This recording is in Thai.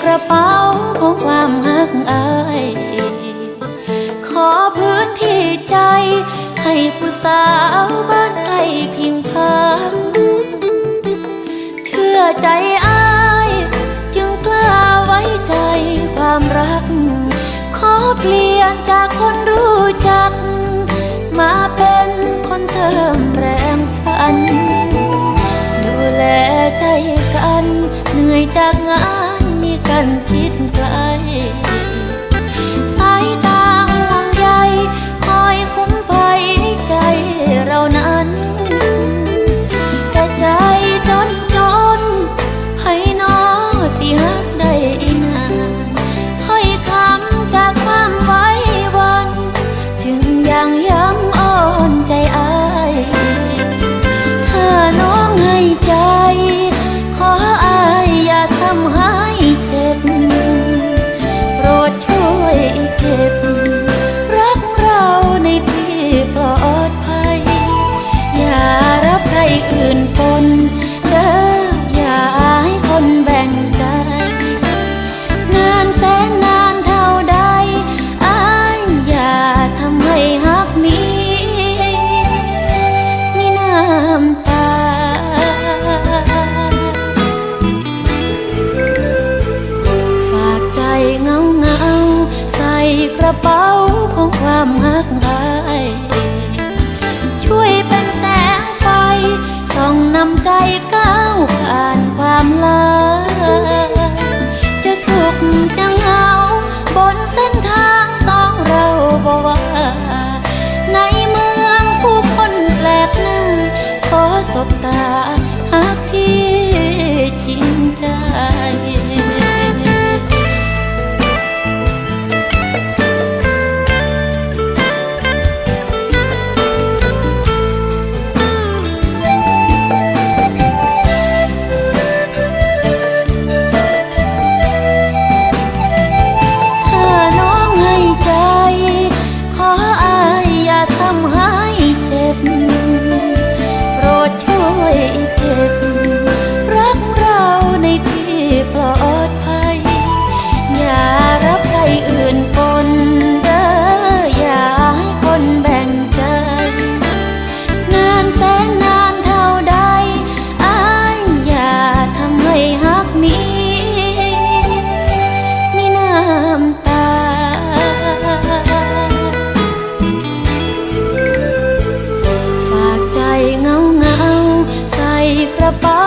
กระเป๋าของความหักอายขอพื้นที่ใจให้ผู้สาวบ้านไกลเพียงพักเชื่อใจอายจึงกล้าไว้ใจความรักขอเปลี่ยนจากคนรู้จักมาเป็นคนเติมแรงฝันดูแลใจกันเหนื่อยจากงานมีกันชิดไกลสายตาห่วงใยคอยคุ้มภัยใจเรานั้นแต่ใจจนให้น้อสิฮักได้นานถ้อยคำจากความไว้วันจึงยังย้ำอ่อนใจอายถ้าน้องให้ใจขออายอย่าทำให้เจ็บโปรดช่วยเก็บรักเราในที่ปลอดภัยอย่ารับใครอื่นปนเด้ออย่าให้คนแบ่งใจนานแสนนานเท่าใดอายอย่าทำให้ฮักนี้มีน้ำตาฝากใจเงาเงาใส่กระเป๋าของความฮักอายช่วยเป็นแสงไฟส่องนำใจก้าวผ่านความลาจะสุขจะเหงาบนเส้นทางสองเราบ่ว่าในเมืองผู้คนแปลกหน้าขอสบตาฮักที่จริงใจโปรดช่วยเก็บรักเราในที่ปลอดภัยอย่ารับใครอื่นปนเด้ออย่าให้คนแบ่งใจนานแสนนานเท่าใดอายอย่าทำให้ฮักนี้มีน้ำตาเงาเงาใส่กระเป๋า